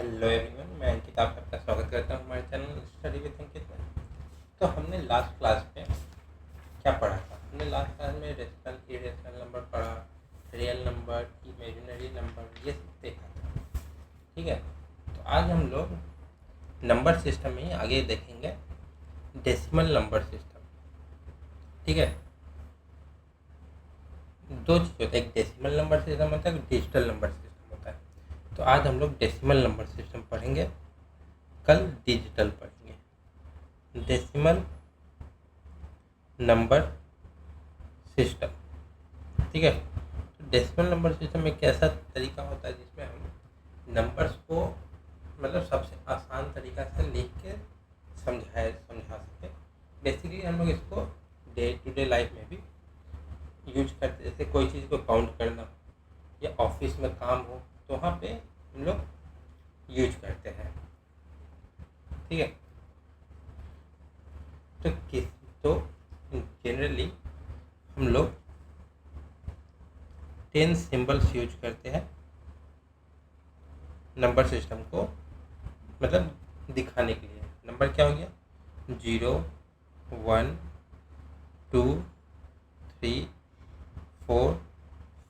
Hello everyone, मैं अंकित आपका स्वागत करता हूँ हमारे चैनल स्टडी विद अंकित में। तो हमने लास्ट क्लास में क्या पढ़ा था? हमने लास्ट क्लास में रेशनल इरेशनल नंबर पढ़ा, रियल नंबर, इमेजिनरी नंबर, ये सब देखा था। ठीक है, तो आज हम लोग नंबर सिस्टम में ही आगे देखेंगे डेसिमल नंबर सिस्टम। ठीक है, दो चीज़ होता है, एक डेसिमल नंबर सिस्टम होता है, एक डिजिटल नंबर सिस्टम होता है। तो आज हम लोग डेसिमल नंबर सिस्टम पढ़ेंगे, कल डिजिटल पढ़ेंगे। डेसिमल नंबर सिस्टम, ठीक है। तो डेसिमल नंबर सिस्टम एक ऐसा तरीका होता है जिसमें हम नंबर्स को मतलब सबसे आसान तरीका से लिख के समझा सकें। बेसिकली हम लोग इसको डे टू डे लाइफ में भी यूज करते, जैसे कोई चीज़ को काउंट करना या ऑफिस में काम हो तो वहाँ पे हम लोग यूज करते हैं। ठीक है, तो जनरली हम लोग 10 सिंबल्स यूज करते हैं नंबर सिस्टम को मतलब दिखाने के लिए। नंबर क्या हो गया? 0, 1, 2, 3, 4,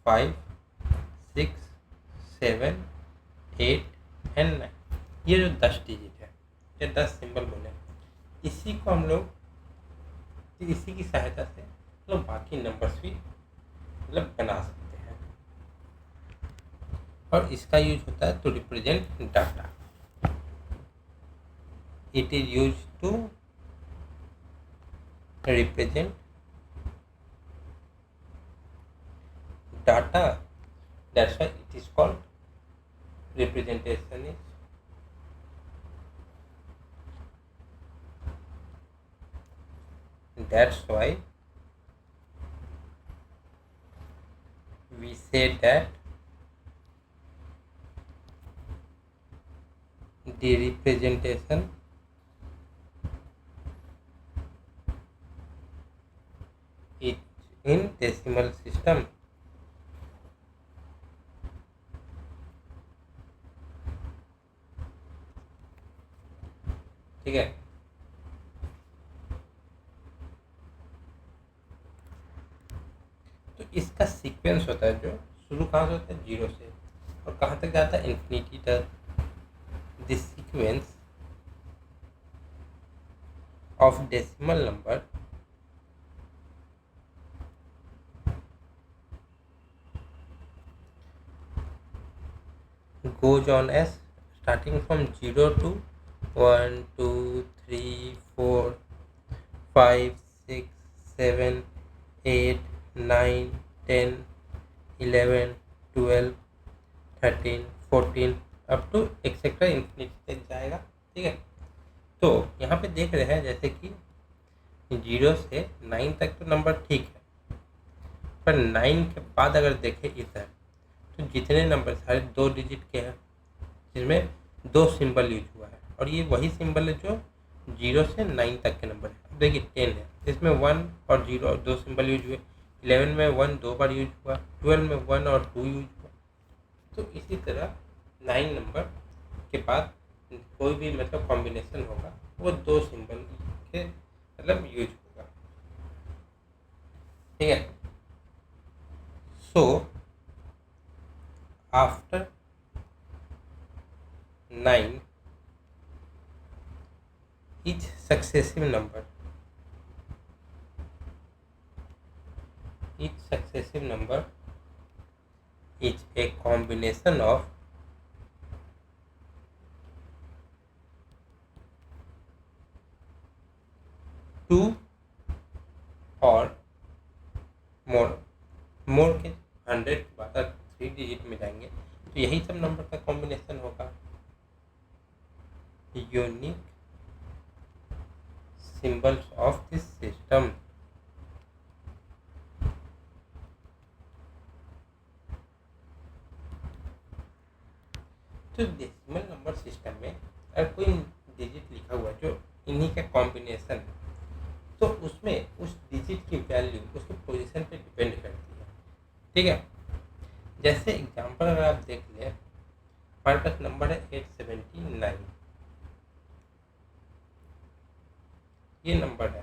5, 6, 7, 8 एंड 9। ये जो 10 डिजिट है, ये 10 सिंबल बोले, इसी को हम लोग इसी की सहायता से मतलब बाकी नंबर्स भी मतलब बना सकते हैं। और इसका यूज होता है to represent data. It is use to represent data, that's why it is called representation is that's why we say that the representation is in decimal system ठीक है। तो इसका सीक्वेंस होता है, जो शुरू कहाँ से होता है? 0 से, और कहाँ तक जाता है? इन्फिनिटी तक। This sequence of decimal number goes on as starting from 0 to 1, 2, 3, 4, 5, 6, 7, 8, 9, 10, 11, 12, 13, 14 up to etcetera infinity तक जाएगा। ठीक है, तो यहाँ पे देख रहे हैं जैसे कि 0 से 9 तक तो नंबर ठीक है, पर 9 के बाद अगर देखें इधर तो जितने नंबर सारे 2 डिजिट के हैं, जिसमें 2 सिंबल यूज हुआ है, और ये वही सिंबल है जो 0 से 9 तक के नंबर है। अब देखिए 10 है, इसमें 1 और 0 और 2 सिंबल यूज हुए। 11 में 1 2 बार यूज हुआ। 12 में 1 और 2 यूज हुआ। तो इसी तरह 9 नंबर के बाद कोई भी मतलब कॉम्बिनेशन होगा वो 2 सिंबल के मतलब यूज होगा। ठीक है, so after 9 each successive number is a combination of 2 or more के 100 के बाद 3 डिजिट में जाएंगे तो यही सब नंबर का कॉम्बिनेशन होगा। Unique symbols of this system. तो डेसिमल नंबर सिस्टम में अगर कोई डिजिट लिखा हुआ है जो इन्हीं का कॉम्बिनेशन है, तो उसमें उस डिजिट की वैल्यू उसकी पोजीशन पे डिपेंड करती है। ठीक है, जैसे एग्जांपल अगर आप देख लें हमारे पास नंबर है 879, ये नंबर है।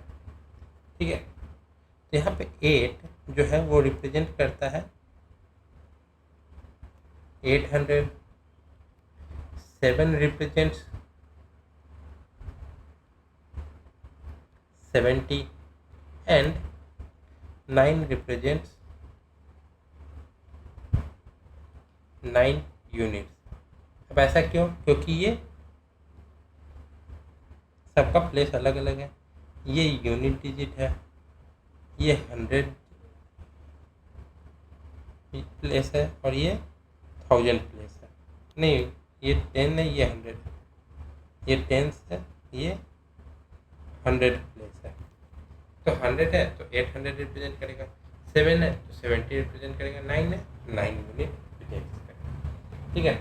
ठीक है, तो यहाँ पे 8 जो है वो रिप्रेजेंट करता है 800, 7 रिप्रेजेंट्स 70 एंड 9 रिप्रेजेंट्स 9 यूनिट्स। अब ऐसा क्यों? क्योंकि ये सबका प्लेस अलग अलग है। ये यूनिट डिजिट है, ये 100 प्लेस है और ये 1000 प्लेस है। नहीं, ये 10 है, ये 100 है, ये 10 है, ये 100 प्लेस है। तो 100 है तो 800 रिप्रेजेंट करेगा, 7 है तो 70 रिप्रेजेंट करेगा, 9 है 9 यूनिट रिप्रेजेंट करेगा। ठीक है,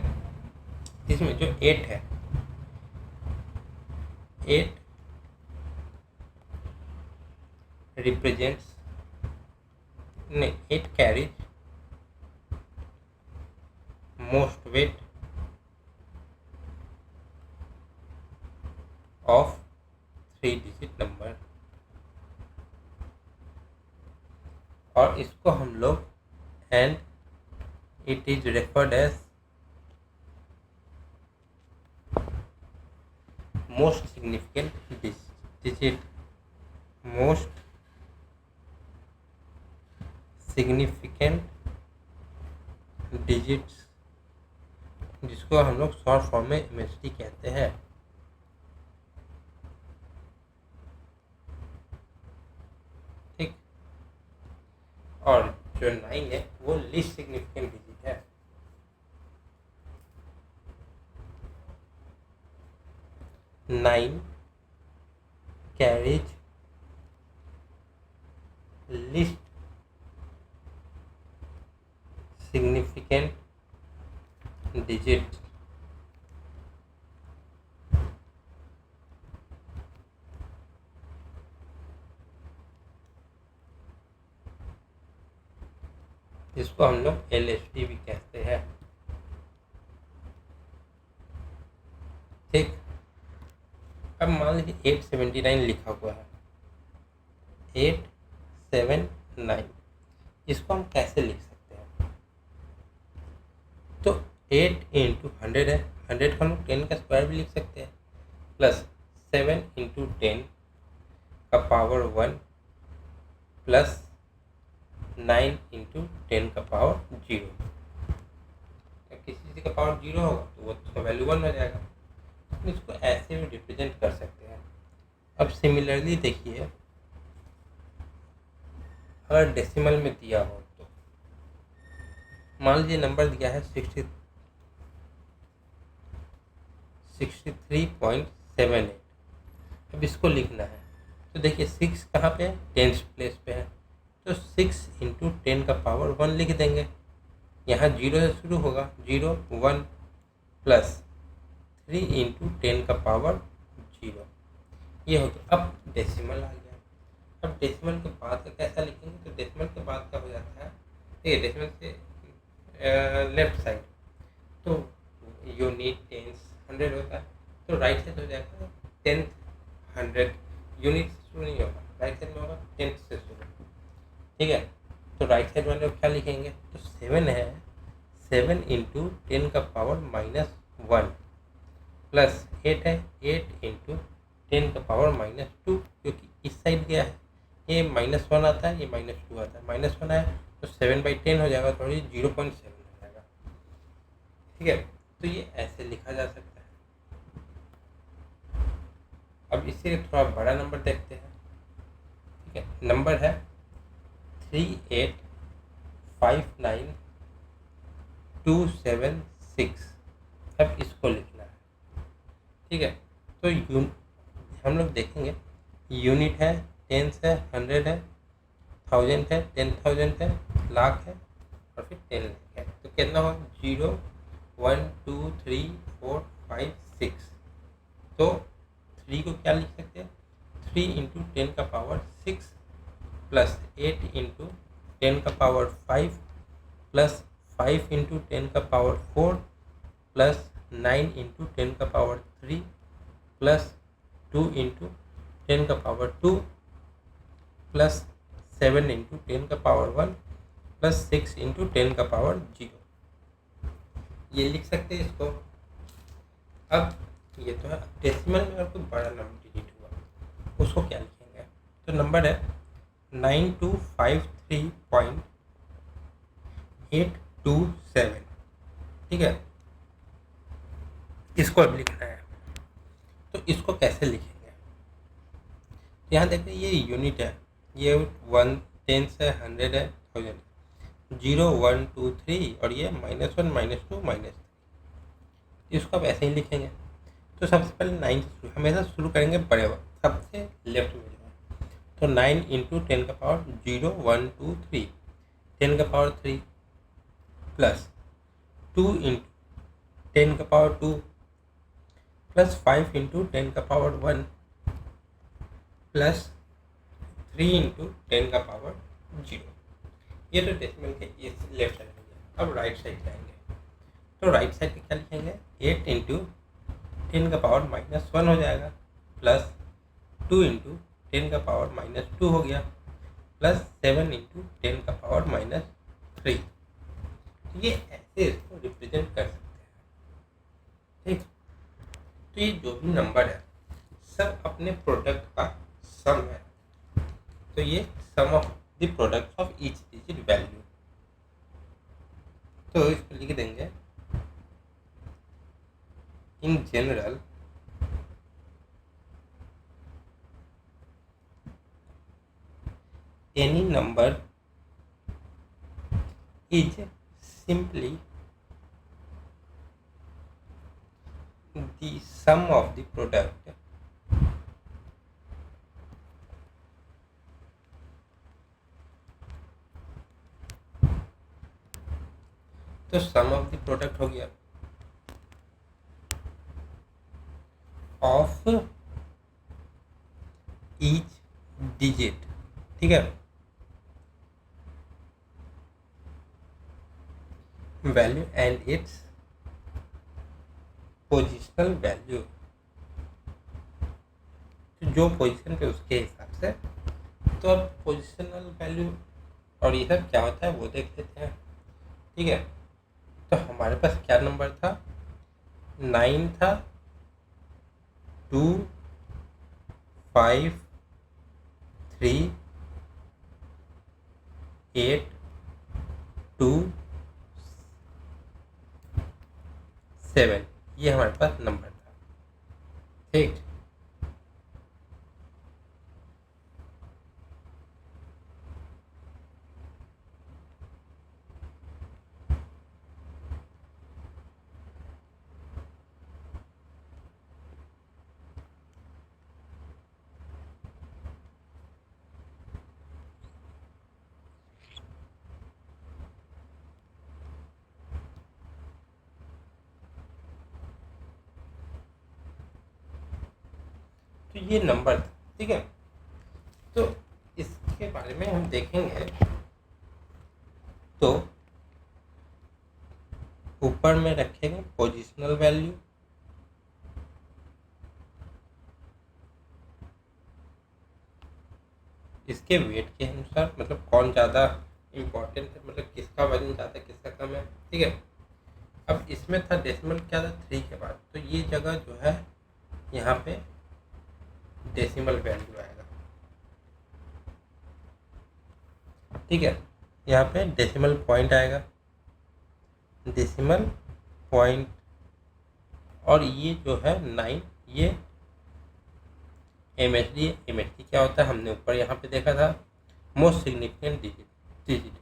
इसमें जो 8 है, 8 represents, नहीं, 8 carries most weight of 3-digit number, और इसको हम लोग and it is referred as most significant digit, most significant digits, जिसको हम लोग शॉर्ट फॉर्म में MSD कहते हैं। ठीक, और जो 9 है वो लीस्ट सिग्निफिकेंट डिजिट है। 9 carries least significant digit, जिसको हम लोग LSD भी कहते हैं। ठीक, अब मान लीजिए 879 लिखा हुआ है, 879, इसको हम कैसे लिख सकते हैं? तो 8 इंटू 100 है, 100 को हम लोग 10 का स्क्वायर भी लिख सकते हैं, प्लस 7 इंटू 10 का पावर 1 प्लस 9 इंटू 10 का पावर 0। किसी चीज़ का पावर 0 होगा तो वो उसका वैल्यू 1 हो जाएगा। तो इसको ऐसे भी रिप्रेजेंट कर सकते हैं। अब सिमिलरली देखिए, अगर डेसिमल में दिया हो तो मान लीजिए नंबर दिया है 63.78। अब इसको लिखना है तो देखिए 6 कहाँ पे है? 10th प्लेस पे है, तो 6 इंटू 10 का पावर 1 लिख देंगे। यहाँ 0 से शुरू होगा, 0 1 प्लस 3 इंटू 10 का पावर 0, ये हो गया। अब डेसिमल आ गया। अब डेसिमल के बाद का कैसा लिखेंगे? तो डेसिमल के बाद का हो जाता है, ये डेसिमल से लेफ्ट साइड तो यूनिट, टेंस, 100 होता है, तो राइट साइड हो जाएगा 10th 100। यूनिट से शुरू नहीं होगा, राइट साइड में होगा 10th से शुरू। ठीक है, तो राइट साइड वाले क्या लिखेंगे? तो 7 है, 7 इंटू 10 का पावर -1 प्लस 8 है, 8 इंटू 10 का पावर -2, क्योंकि इस साइड गया है, ये -1 आता है, ये -2 आता है, -1 है तो 7/10 हो जाएगा, थोड़ी 0.7 हो जाएगा। ठीक है, तो ये ऐसे लिखा जा सकता है। अब इससे थोड़ा बड़ा नंबर देखते हैं। ठीक है, नंबर है 3859276। अब इसको लिखना है। ठीक है, तो हम लोग देखेंगे, यूनिट है, टेंस है, 100 है, 1000 है, 10,000 है, लाख है और फिर 10 लाख है। तो कितना होगा? 0 1 2 3 4 5 6। तो 3 को क्या लिख सकते हैं? 3 इंटू 10 का पावर 6 प्लस 8 इंटू 10 का पावर 5 प्लस 5 इंटू 10 का power 4 plus 9 into 10⁻³ plus 2 into 10⁻² plus 7 into 10⁻1 plus 6 into 10⁻0। ये लिख सकते हैं इसको। अब ये तो है, डेसिमल में अगर कोई बड़ा नंबर डिजिट हुआ उसको क्या लिखेंगे? तो नंबर है 9253.827, ठीक है। इसको अब लिखना है, तो इसको कैसे लिखेंगे? यहाँ देखिए ये यूनिट है, ये 1 10 से 100 है, 1000, 0 1 2 3 और ये -1 -2 -3, इसको अब ऐसे ही लिखेंगे। तो सबसे पहले 9 से शुरू, हमेशा शुरू करेंगे बड़े वाले, सबसे लेफ्ट में जो है। तो 9 into 10⁻0 1 2 3 10⁻3 plus 2 into 10⁻2 plus 5 into 10⁻1 plus 3 into 10⁻0। ये तो डेसिमल के इस लेफ्ट साइड में गया। अब राइट साइड जाएंगे, तो राइट साइड में क्या लिखेंगे? 8 इंटू 10⁻1 हो जाएगा, प्लस 2 इंटू 10⁻2 हो गया, प्लस 7 इंटू 10⁻3। ये ऐसे इसको रिप्रेजेंट कर सकते हैं, ठीक। तो ये जो भी नंबर है सब अपने प्रोडक्ट का सम है, तो ये sum of the product of each digit value. तो इसको लिख देंगे in general any number is simply the sum of the product तो सम ऑफ द प्रोडक्ट हो गया ऑफ ईच डिजिट, ठीक है, value and it's positional value. तो जो पोजीशन पे उसके हिसाब से, तो अब पोजिशनल वैल्यू और ये सब क्या होता है वो देख लेते हैं, ठीक है। तो हमारे पास क्या नंबर था? 9 था, 2 5 3 8 2 7, ये हमारे पास नंबर था, ठीक। तो ये नंबर था, ठीक है। तो इसके बारे में हम देखेंगे, तो ऊपर में रखेंगे पोजिशनल वैल्यू, इसके वेट के अनुसार, मतलब कौन ज़्यादा इम्पोर्टेंट है, मतलब किसका वजन ज़्यादा किसका कम है, ठीक है। अब इसमें था डेसिमल क्या था 3 के बाद, तो ये जगह जो है यहाँ पे डेसिमल वैल्यू आएगा, ठीक है। यहाँ पे डेसिमल पॉइंट आएगा, डेसिमल पॉइंट, और ये जो है 9, ये MSD। MSD क्या होता है हमने ऊपर यहाँ पे देखा था, मोस्ट सिग्निफिकेंट डिजिट,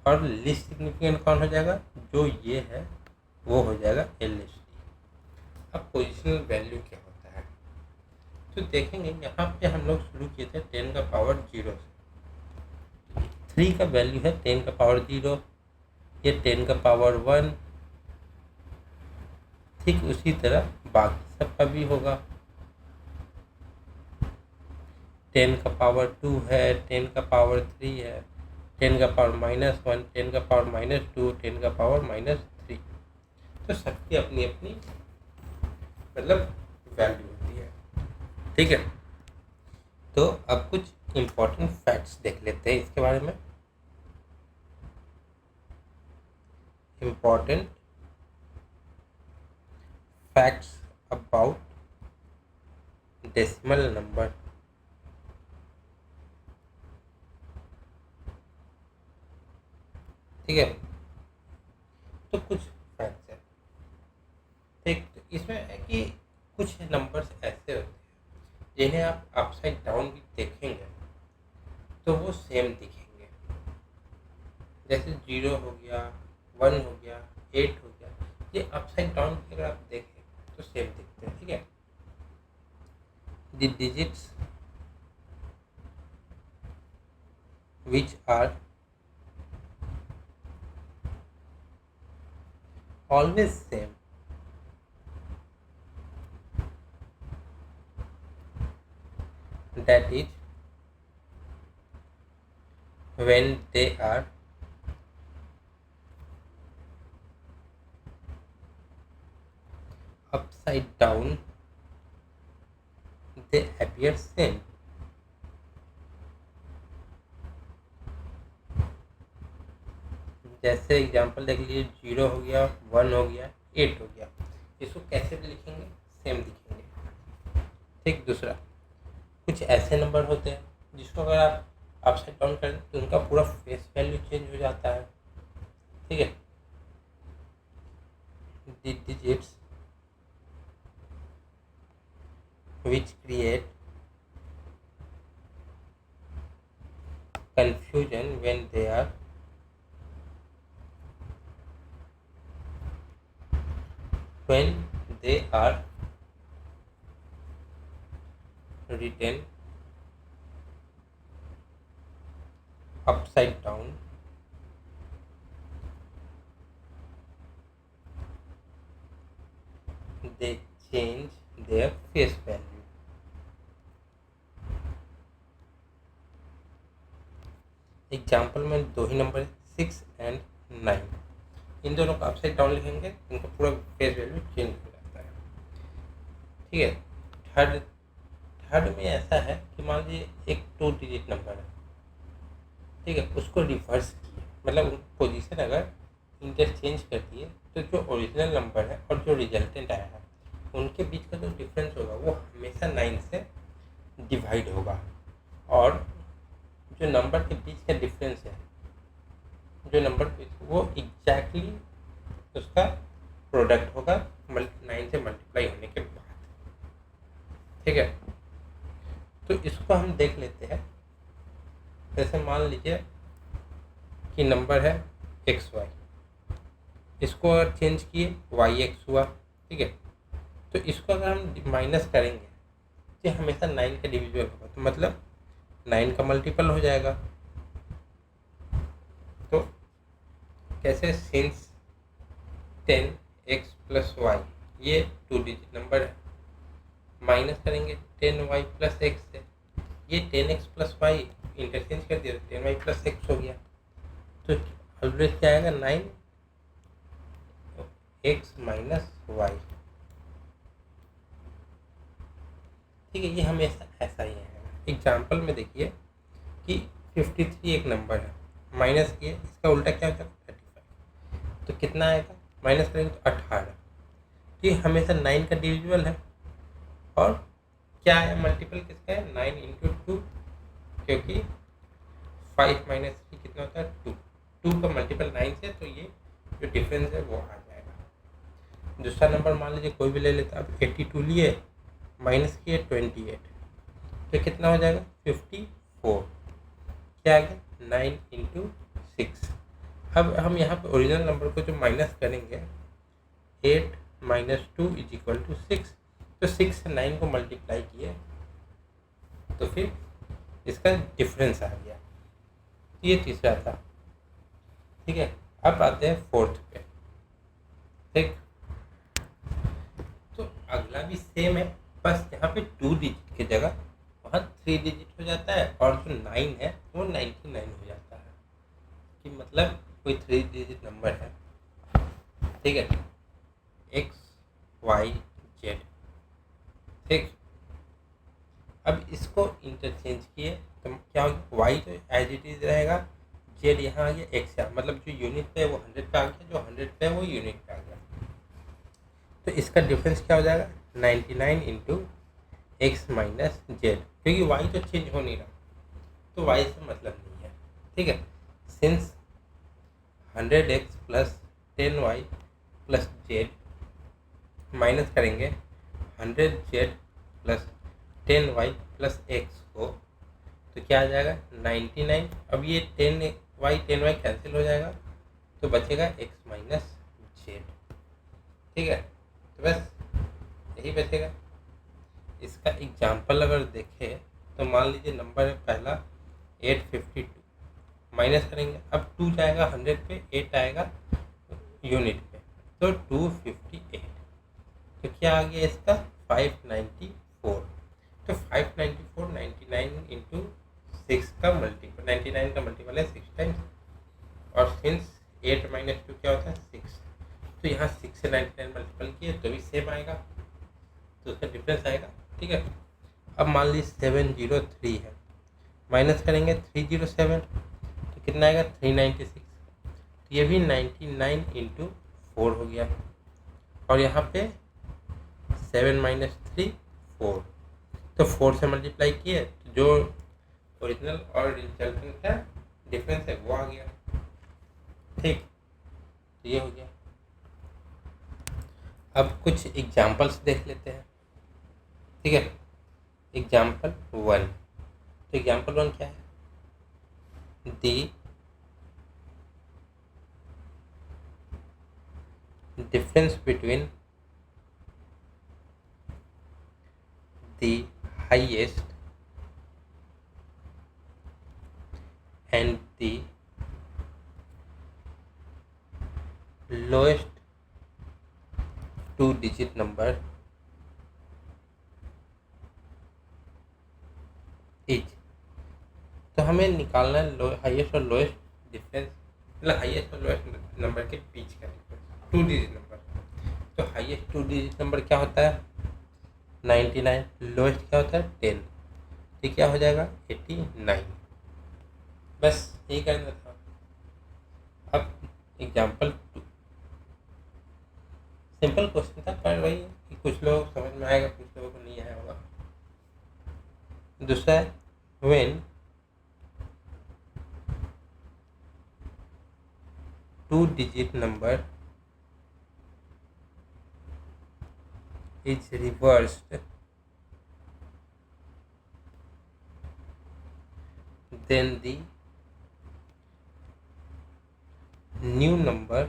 और लिस्ट सिग्निफिकेंट कौन हो जाएगा? जो ये है वो हो जाएगा LSD। अब पोजिशनल वैल्यू क्या होता है, तो देखेंगे यहाँ पे हम लोग शुरू किए थे 10⁻0 से। 3 का वैल्यू है 10⁻0, ये 10⁻1, ठीक उसी तरह बाकी सबका भी होगा। 10⁻2 है, 10⁻3 है, 10⁻−1, 10⁻−2, 10⁻−3। तो सबकी अपनी अपनी मतलब वैल्यू होती है। ठीक है, तो अब कुछ इम्पोर्टेंट फैक्ट्स देख लेते हैं इसके बारे में। Important facts about decimal number. ठीक है, तो कुछ फैक्ट्स है। ठीक, तो इसमें है कि कुछ नंबर्स ऐसे होते हैं जिन्हें आप अपसाइड डाउन भी देखेंगे तो वो सेम दिखेंगे। जैसे 0 हो गया, 1 हो गया, 8 हो गया, ये अपसाइड डाउन भी अगर आप देखें तो सेम दिखते हैं। ठीक है, the digits which are always same that is when they are upside down they appear same। जैसे एग्जांपल देख लीजिए, 0 हो गया, 1 हो गया, 8 हो गया, इसको कैसे भी लिखेंगे सेम दिखेंगे। ठीक, दूसरा, कुछ ऐसे नंबर होते हैं जिसको अगर आप अपसाइड डाउन करें तो उनका पूरा फेस वैल्यू चेंज हो जाता है। ठीक है, the digits which create confusion when they are written upside down they change their face value। Example में दो ही नंबर 6 एंड 9, इन दोनों को अपसाइड डाउन लिखेंगे, इनका पूरा फेस वैल्यू चेंज हो जाता है। ठीक है, थर्ड में ऐसा है कि मान लीजिए एक 2 डिजिट नंबर है। ठीक है, उसको रिवर्स किए, मतलब पोजीशन अगर इंटरचेंज कर दिए तो जो ओरिजिनल नंबर है और जो रिजल्टेंट आया है उनके बीच का जो डिफरेंस होगा वो हमेशा 9 से डिवाइड होगा, और जो नंबर के बीच का डिफरेंस है, जो नंबर वो एग्जैक्टली उसका प्रोडक्ट होगा 9 से मल्टीप्लाई होने के बाद। ठीक है, तो इसको हम देख लेते हैं। जैसे मान लीजिए कि नंबर है XY, इसको अगर चेंज किए YX हुआ। ठीक है, तो इसको अगर हम माइनस करेंगे तो हमेशा 9 का डिविजिबल होगा, तो मतलब 9 का मल्टीपल हो जाएगा। तो कैसे, सिंस 10x + y ये 2 डिजिट नंबर है, माइनस करेंगे 10y + x से, ये 10x + y इंटरचेंज कर दिया, 10y + x हो गया, तो ऑलवेज क्या आएगा 9x - y। ठीक है, ये हमेशा ऐसा ही है। एग्जाम्पल में देखिए कि 53 एक नंबर है, माइनस किए, इसका उल्टा क्या हो जाएगा 35, तो कितना आएगा, माइनस करेंगे तो 18। तो ये हमेशा 9 का डिविजिबल है, और क्या है, मल्टीपल किसका है, 9 × 2, क्योंकि 5 - 3 कितना होता है 2, 2 का मल्टीपल 9 से, तो ये जो डिफरेंस है वो आ जाएगा। दूसरा नंबर मान लीजिए कोई भी ले लेते हैं, अब 82 लिए, माइनस किए 28, तो कितना हो जाएगा 54, क्या आ गया 9 × 6। अब हम यहाँ पे ओरिजिनल नंबर को जो माइनस करेंगे, 8 - 2 = 6, तो 6 से 9 को मल्टीप्लाई किए तो फिर इसका डिफरेंस आ गया। ये तीसरा था। ठीक है, अब आते हैं फोर्थ पे। ठीक, तो अगला भी सेम है, बस यहाँ पे 2 डिजिट की जगह वहाँ 3 डिजिट हो जाता है, और जो 9 है वो 99 हो जाता है, कि मतलब कोई 3 डिजिट नंबर है। ठीक है, एक्स वाई जेड। ठीक, अब इसको इंटरचेंज किए तो क्या होगा, वाई तो एज इट इज रहेगा, जेड यहाँ आ गया, एक्स यहाँ, मतलब जो यूनिट पे है वो 100 पे आ गया, जो 100 पे है वो यूनिट पे आ गया। तो इसका डिफरेंस क्या हो जाएगा, 99 इंटू एक्स माइनस जेड, क्योंकि वाई तो चेंज हो नहीं रहा तो वाई से मतलब नहीं है। ठीक है, since 100x plus 10y plus Z minus करेंगे 100z plus 10y plus x को, तो क्या आ जाएगा 99। अब ये 10y कैंसिल हो जाएगा तो बचेगा x माइनस जेड। ठीक है, तो बस यही बचेगा। इसका एग्जाम्पल अगर देखें तो मान लीजिए नंबर है पहला 852, माइनस करेंगे, अब 2 जाएगा 100 पे, 8 आएगा यूनिट पे, तो 258। तो क्या आ गया इसका 594। तो 594 99 इंटू 6 का मल्टीपल, 99 का मल्टीपल है 6 टाइम्स, और सिंस 8 माइनस 2 क्या होता है 6, तो यहाँ 6 से 99 मल्टीपल किए तो भी सेम आएगा, तो उसका डिफरेंस आएगा। ठीक है, अब मान लीजिए 703 है, माइनस करेंगे 307 तो कितना आएगा 396, तो ये भी 99 इंटू 4 हो गया, और यहाँ पे 7 माइनस 3 4, तो 4 से मल्टीप्लाई किए तो जो ओरिजिनल और रिजल्टेंट का डिफरेंस है वो आ गया। ठीक, तो ये हो गया। अब कुछ एग्जाम्पल्स देख लेते हैं। ठीक है, एग्जाम्पल 1, तो एग्जाम्पल 1 क्या है, दी difference between the highest and the lowest two-digit number is। तो हमें निकालना है हाईएस्ट और लोएस्ट डिफरेंस, मतलब हाईएस्ट और लोएस्ट नंबर के बीच का डिफरेंस, टू डिजिट नंबर। तो हाईएस्ट टू डिजिट नंबर क्या होता है 99, लोएस्ट क्या होता है 10, तो क्या हो जाएगा 89। बस यही करना था। अब एग्जाम्पल 2, सिंपल क्वेश्चन था पर वही कि कुछ लोग समझ में आएगा, कुछ लोगों को नहीं आया होगा। दूसरा है when two digit number is reversed, then the new number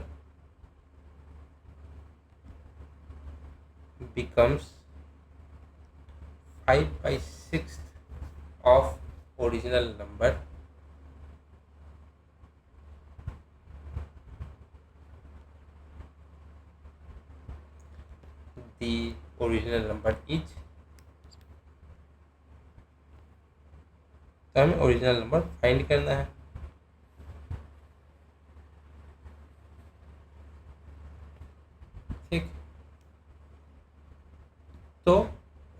becomes 5/6 of original number, the original number is, तो हमें ओरिजिनल नंबर फाइंड करना है। ठीक, तो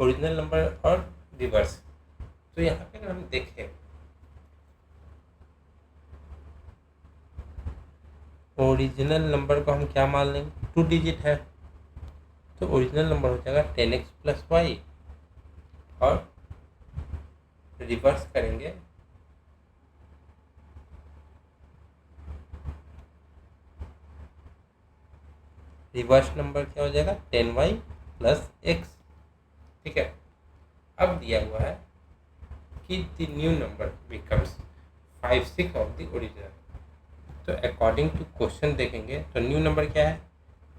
ओरिजिनल नंबर और रिवर्स, तो यहाँ पे अगर हम देखें ओरिजिनल नंबर को हम क्या मान लेंगे, टू डिजिट है, तो ओरिजिनल नंबर हो जाएगा 10x प्लस वाई, और रिवर्स करेंगे रिवर्स नंबर क्या हो जाएगा 10y प्लस एक्स। ठीक है, अब दिया हुआ है कि the new number becomes 5/6 of the original, तो अकॉर्डिंग टू क्वेश्चन देखेंगे तो न्यू नंबर क्या है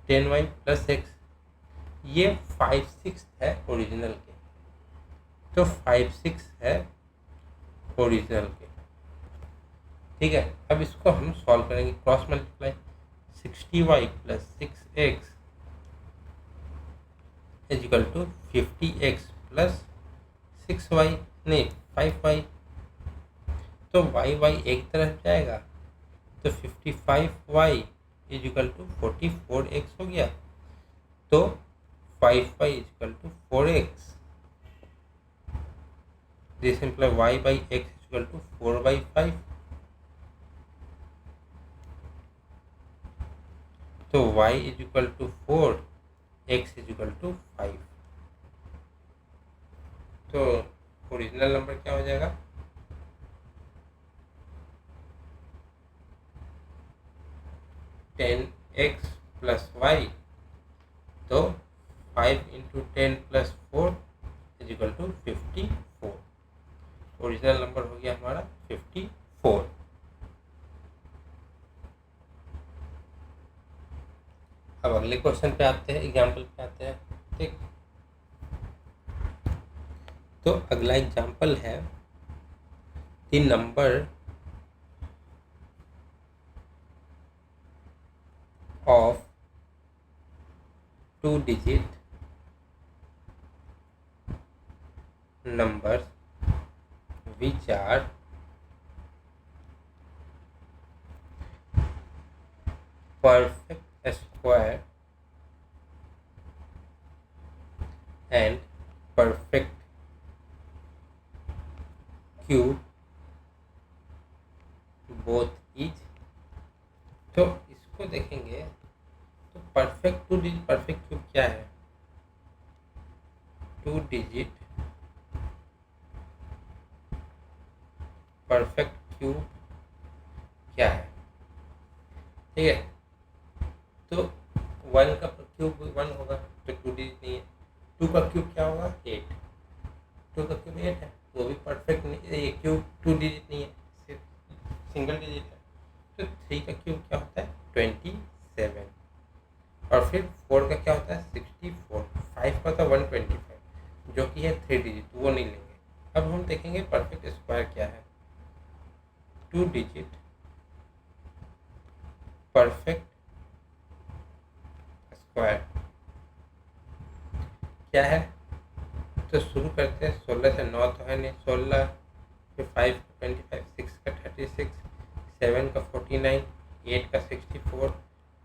10y प्लस एक्स, ये 5/6 है ओरिजिनल के, तो 5/6 है ओरिजिनल के। ठीक है, अब इसको हम सॉल्व करेंगे, cross multiply 60y plus 6x is equal to 50x plus 6y, नहीं 5y, तो y एक तरफ जाएगा तो 55y is equal to 44x हो गया, तो 5y equal to 4x, this imply y by x equal to 4/5। तो y is equal to 4, x is equal to 5। तो ओरिजिनल नंबर क्या हो जाएगा? 10x प्लस वाई, तो 5 into 10 plus 4 is equal to 54। Original number हो गया हमारा 54। अब अगले क्वेश्चन पे आते हैं, एग्जाम्पल पे आते हैं। ठीक, तो अगला एग्जाम्पल है the number of 2-digit numbers which are perfect square and perfect cube both each। तो इसको देखेंगे तो परफेक्ट 2 डिजिट परफेक्ट क्यूब क्या है? 2 डिजिट परफेक्ट क्यूब क्या है? ठीक है, तो 1 का क्यूब 1 होगा तो 2 डिजिट नहीं है। 2 का क्यूब क्या होगा? 8। 2 का क्यूब 8 है, वो भी परफेक्ट नहीं, ये क्यूब 2 डिजिट नहीं है, सिर्फ सिंगल डिजिट है। तो 3 का क्यूब क्या होता है? 27। और फिर 4 का क्या होता है? 64। 5 का होता है 125, जो कि है 3 डिजिट, वो नहीं लेंगे। अब हम देखेंगे परफेक्ट स्क्वायर क्या है। 2 डिजिट परफेक्ट स्क्वायर क्या है? तो शुरू करते हैं 16 से। 9 तो है नहीं, 16, फिर 5 का 25, 6 का 36, 7 का 49, 8 का 64,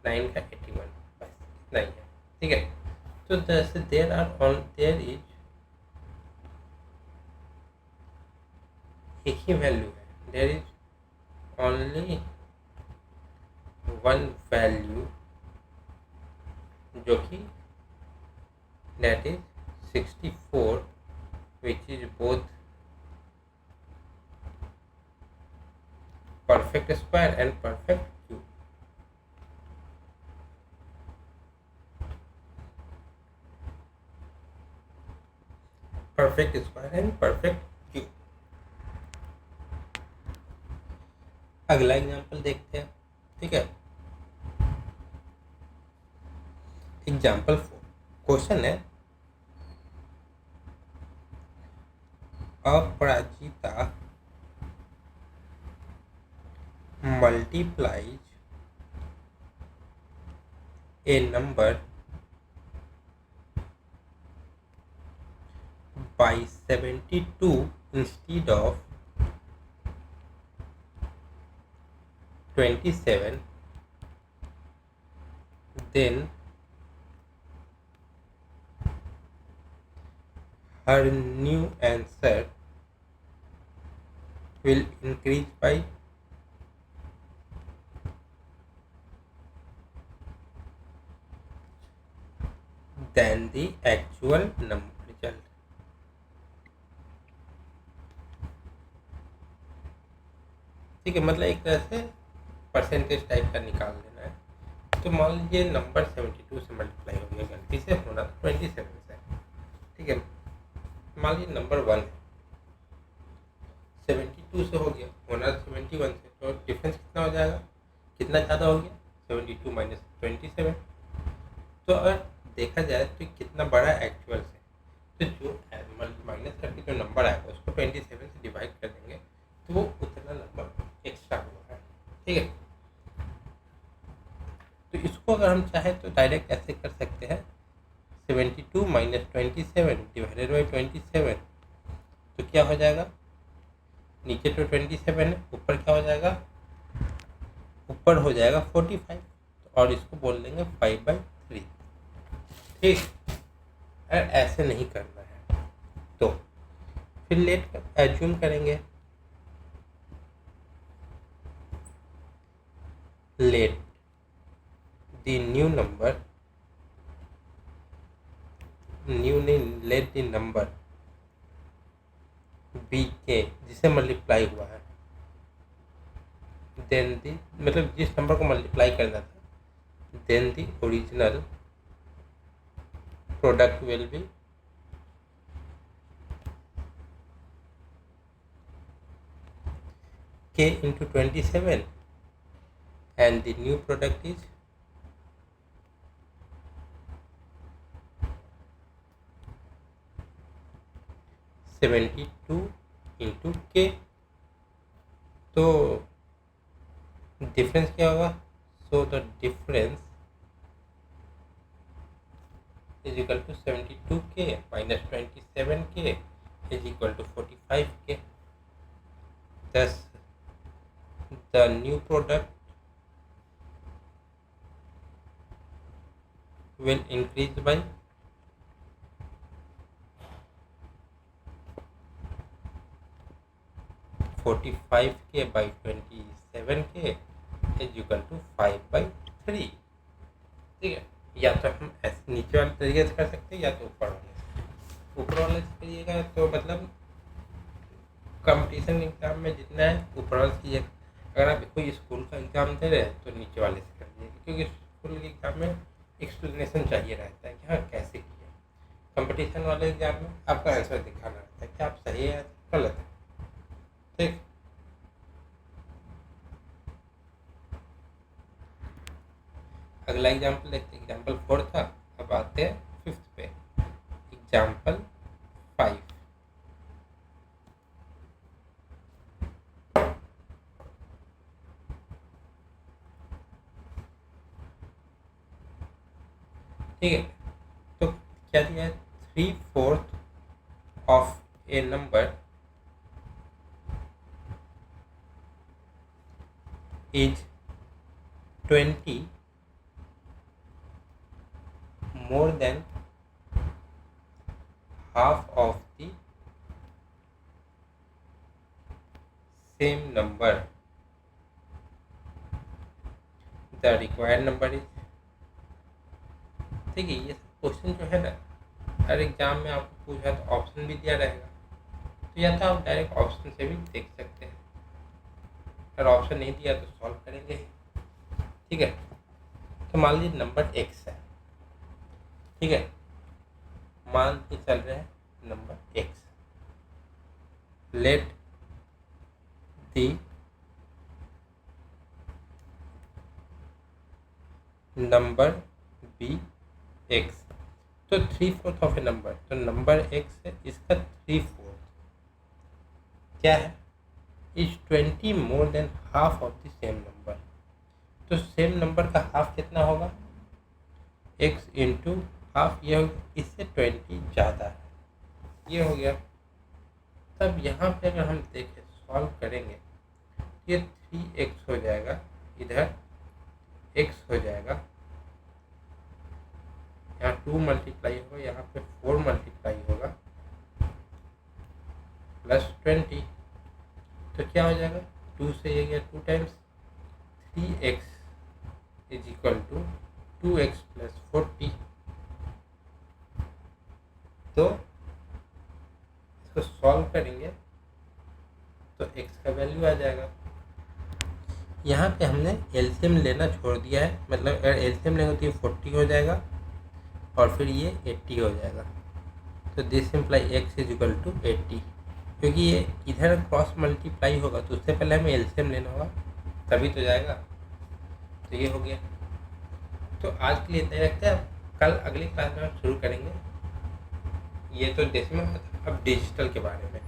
9 का 81, बस इतना ही है। ठीक है, तो जैसे देयर इज एक ही वैल्यू है, there is only one value, जो कि that is 64, which is both perfect square and perfect cube। perfect square and perfect cube। अगला एग्जांपल देखते हैं। ठीक है, एग्जांपल 4 क्वेश्चन है अपराजिता multiplies a number by 72 instead of 27, then her new answer will increase by than the actual result। ठीक है, मतलब एक तरह से परसेंटेज टाइप का निकाल देना है। तो मान लीजिए नंबर 72 से मल्टीप्लाई हो गया, गलती से होना था 27 से। ठीक है, मान लीजिए नंबर 1 है, 72 से हो गया, होना 71 से, तो डिफरेंस कितना हो जाएगा? कितना ज़्यादा हो गया? 72 माइनस 27। तो अगर देखा जाए तो कितना बड़ा एक्चुअल से, तो जो माइनस करके जो नंबर आएगा उसको 27 से डिवाइड कर देंगे, तो वो उतना नंबर एक्स्ट्रा हुआ है। ठीक है, तो इसको अगर हम चाहें तो डायरेक्ट ऐसे कर सकते हैं, 72 माइनस 27 डिवाइडेड बाई 27, तो क्या हो जाएगा? नीचे तो 27 है, ऊपर क्या हो जाएगा? ऊपर हो जाएगा 45, और इसको बोल देंगे 5/3। ठीक, अगर ऐसे नहीं करना है तो फिर लेट एज्यूम करेंगे, let the new number, new नहीं, लेट द नंबर बी के जिसे मल्टीप्लाई हुआ है, देन दी मतलब जिस नंबर को मल्टीप्लाई करना था, then the original product will be k into 27 and the new product is 72 into k। तो डिफरेंस क्या होगा? So the difference is equal to 72k minus 27k is equal to 45k। thus the new product will increase by 45k by 27k is equal to 5/3। ठीक है, या तो हम ऐसे नीचे वाले तरीके से कर सकते हैं या तो ऊपर वाले से। ऊपर वाले से करिएगा तो मतलब कंपटीशन एग्जाम में जितना है ऊपर वाले से कीजिएगा। अगर आप कोई स्कूल का एग्ज़ाम दे रहे हैं तो नीचे वाले से कर दीजिएगा, क्योंकि स्कूल के एग्ज़ाम में एक्सप्लेनेशन चाहिए रहता है कि हाँ कैसे किया। कंपटीशन वाले एग्ज़ाम में आपका आंसर दिखाना रहता है कि आप सही है गलत है। ठीक, अगला एग्जाम्पल देखते हैं। एग्जाम्पल 4 था, अब आते हैं 5th पे। एग्जाम्पल 5। ठीक है, तो क्या दिया है? 3/4 of a number is 20 more than half of the same number, the required number is। ठीक है, ये क्वेश्चन जो है ना हर एग्जाम में आपको पूछा तो ऑप्शन भी दिया रहेगा, तो या तो आप डायरेक्ट ऑप्शन से भी देख सकते हैं, अगर ऑप्शन नहीं दिया तो सॉल्व करेंगे। ठीक है, तो मान लीजिए नंबर x है। ठीक है, मान के चल रहे हैं number x, let the number be x। तो 3/4 ऑफ ए नंबर, तो नंबर x है, इसका 3/4 क्या है? Is 20 more than half of the same number. तो सेम नंबर का हाफ कितना होगा? x इंटू हाफ, ये हो गया, इससे 20 ज़्यादा है, ये हो गया। तब यहाँ पे अगर हम देखें सॉल्व करेंगे, ये 3x हो जाएगा, इधर x हो जाएगा, यहाँ 2 मल्टीप्लाई होगा, यहाँ पे 4 मल्टीप्लाई होगा, प्लस 20। तो क्या हो जाएगा? 2 से ये गया 2 times, 3x is equal to 2x plus 40। तो इसको सॉल्व करेंगे तो x का वैल्यू आ जाएगा। यहाँ पे हमने एलसीएम लेना छोड़ दिया है, मतलब अगर एलसीएम लेंगे तो ये 40 हो जाएगा और फिर ये 80 हो जाएगा। तो this imply x is equal to 80, क्योंकि ये इधर क्रॉस मल्टीप्लाई होगा तो उससे पहले हमें एलसीएम लेना होगा, तभी तो जाएगा। तो ये हो गया। तो आज के लिए इतना ही रखते हैं, कल अगली क्लास में हम शुरू करेंगे। ये तो डेसिमल था, अब डिजिटल के बारे में,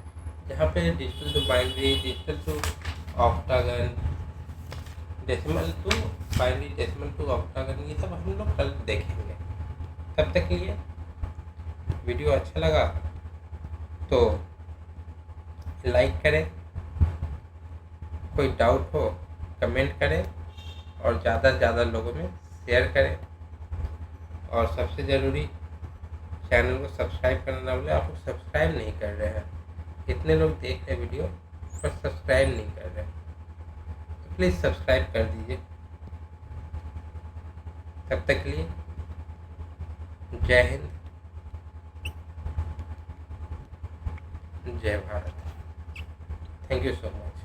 जहाँ पे digital to binary, digital to octagon, decimal to binary, decimal to octagon, ये सब हम लोग कल देखेंगे। तब तक के लिए वीडियो अच्छा लगा तो लाइक करें, कोई डाउट हो कमेंट करें और ज़्यादा से ज़्यादा लोगों में शेयर करें, और सबसे ज़रूरी चैनल को सब्सक्राइब करना ना भूलें। आप लोग सब्सक्राइब नहीं कर रहे हैं, इतने लोग देख रहे वीडियो पर सब्सक्राइब नहीं कर रहे, तो प्लीज़ सब्सक्राइब कर दीजिए। तब तक के लिए जय हिंद, जय Bharat. Thank you so much.